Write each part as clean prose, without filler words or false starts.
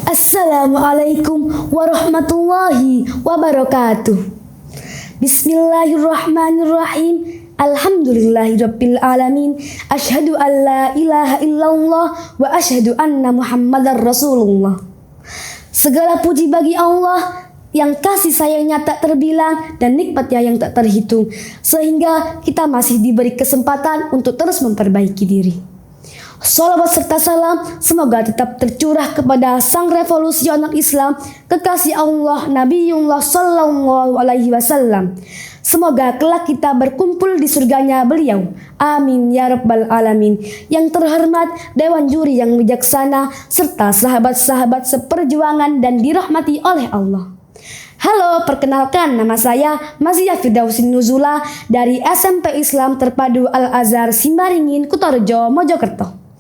Assalamualaikum warahmatullahi wabarakatuh. Bismillahirrahmanirrahim. Alhamdulillahirabbil alamin. Asyhadu an la ilaha illallah wa asyhadu anna Muhammadar Rasulullah. Segala puji bagi Allah yang kasih sayangnya tak terbilang dan nikmatnya yang tak terhitung, sehingga kita masih diberi kesempatan untuk terus memperbaiki diri. Salawat serta salam semoga tetap tercurah kepada sang revolusioner Islam, kekasih Allah Nabiullah Sallallahu Alaihi Wasallam. Semoga kelak kita berkumpul di surganya beliau. Amin ya rabbal alamin. Yang terhormat Dewan Juri yang bijaksana serta sahabat-sahabat seperjuangan dan dirahmati oleh Allah. Halo, perkenalkan nama saya Mazia Firdausin Nuzula dari SMP Islam Terpadu Al-Azhar Simbaringin, Kutorejo, Mojokerto.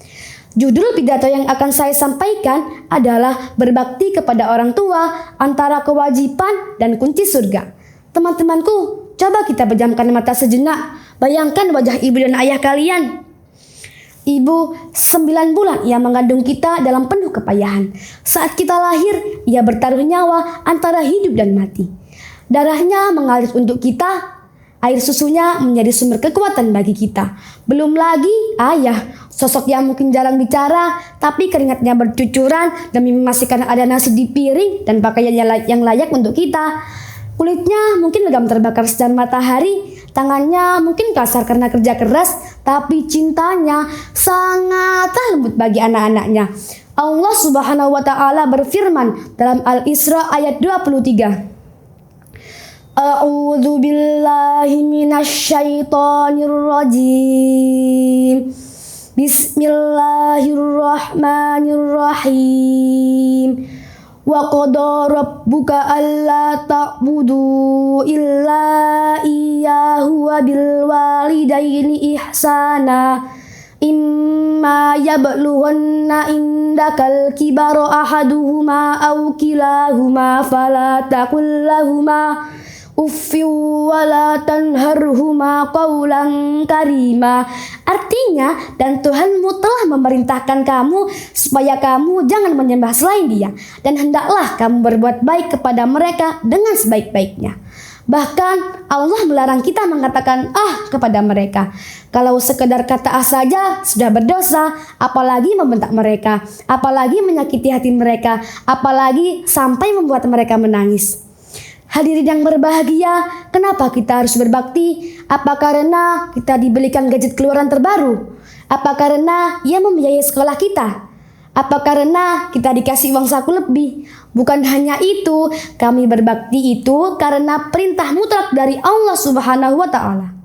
Judul pidato yang akan saya sampaikan adalah berbakti kepada orang tua, antara kewajiban dan kunci surga. Teman-temanku, coba kita pejamkan mata sejenak. Bayangkan wajah ibu dan ayah kalian. Ibu 9 bulan ia mengandung kita dalam penuh kepayahan. Saat kita lahir, ia bertaruh nyawa antara hidup dan mati. Darahnya mengalir untuk kita. Air susunya menjadi sumber kekuatan bagi kita. Belum lagi ayah, sosok yang mungkin jarang bicara, tapi keringatnya bercucuran demi memastikan ada nasi di piring dan pakaian yang layak untuk kita. Kulitnya mungkin legam terbakar sinar matahari, tangannya mungkin kasar karena kerja keras, tapi cintanya sangatlah lembut bagi anak-anaknya. Allah Subhanahu wa Ta'ala berfirman dalam Al-Isra ayat 23. A'udzu billahi minasyaitonir rajim. Bismillahirrahmanirrahim. Wa qada rabbuka alla ta'budu illa iyyahu wa bil walidaini ihsana. Imma yablughanna indakal kibara ahaduhuma aw kilahuma fala taqul lahumā uffin wa la tanharhuma qawlan karima. Artinya, dan Tuhanmu telah memerintahkan kamu supaya kamu jangan menyembah selain Dia, dan hendaklah kamu berbuat baik kepada mereka dengan sebaik-baiknya. Bahkan Allah melarang kita mengatakan kepada mereka. Kalau sekedar kata saja sudah berdosa, apalagi membentak mereka, apalagi menyakiti hati mereka, apalagi sampai membuat mereka menangis. Hadirin yang berbahagia, kenapa kita harus berbakti? Apa karena kita dibelikan gadget keluaran terbaru? Apa karena ia membiayai sekolah kita? Apa karena kita dikasih uang saku lebih? Bukan hanya itu, kami berbakti itu karena perintah mutlak dari Allah Subhanahu wa Ta'ala.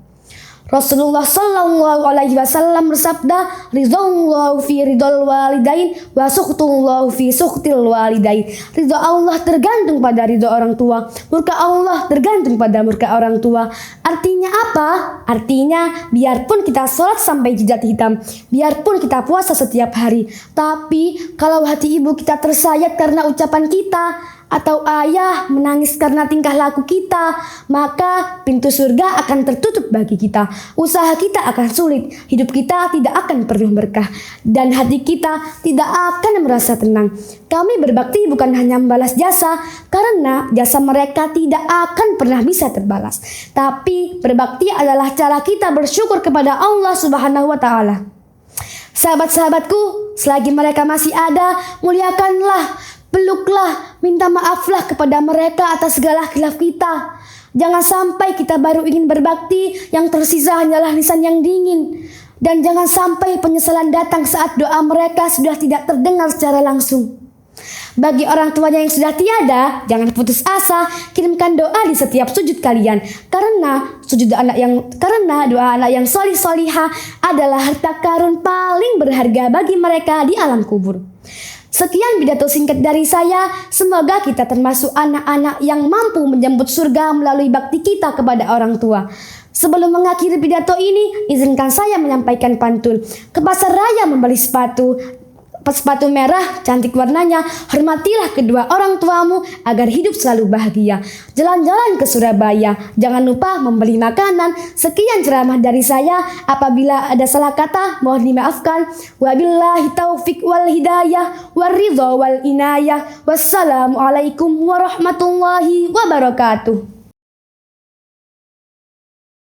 Rasulullah Sallallahu Alaihi Wasallam bersabda, ridhonullahu fi ridhol walidain wa sukhtullahu fi sukhtil walidain. Ridho Allah tergantung pada ridho orang tua, murka Allah tergantung pada murka orang tua. Artinya apa? Artinya biarpun kita sholat sampai jidat hitam, biarpun kita puasa setiap hari, tapi kalau hati ibu kita tersayat karena ucapan kita, atau ayah menangis karena tingkah laku kita, maka pintu surga akan tertutup bagi kita. Usaha kita akan sulit, hidup kita tidak akan penuh berkah, dan hati kita tidak akan merasa tenang. Kami berbakti bukan hanya membalas jasa, karena jasa mereka tidak akan pernah bisa terbalas. Tapi berbakti adalah cara kita bersyukur kepada Allah Subhanahu wa Ta'ala. Sahabat-sahabatku, selagi mereka masih ada, muliakanlah, peluklah, minta maaflah kepada mereka atas segala khilaf kita. Jangan sampai kita baru ingin berbakti, yang tersisa hanyalah lisan yang dingin. Dan jangan sampai penyesalan datang saat doa mereka sudah tidak terdengar secara langsung. Bagi orang tuanya yang sudah tiada, jangan putus asa, kirimkan doa di setiap sujud kalian. Karena doa anak yang solih solihah adalah harta karun paling berharga bagi mereka di alam kubur. Sekian pidato singkat dari saya. Semoga kita termasuk anak-anak yang mampu menjemput surga melalui bakti kita kepada orang tua. Sebelum mengakhiri pidato ini, izinkan saya menyampaikan pantun. Ke pasar raya membeli sepatu, sepatu merah, cantik warnanya. Hormatilah kedua orang tuamu agar hidup selalu bahagia. Jalan-jalan ke Surabaya, jangan lupa membeli makanan. Sekian ceramah dari saya. Apabila ada salah kata, mohon dimaafkan. Wabillahi taufik wal hidayah, waridho wal inayah. Wassalamualaikum warahmatullahi wabarakatuh.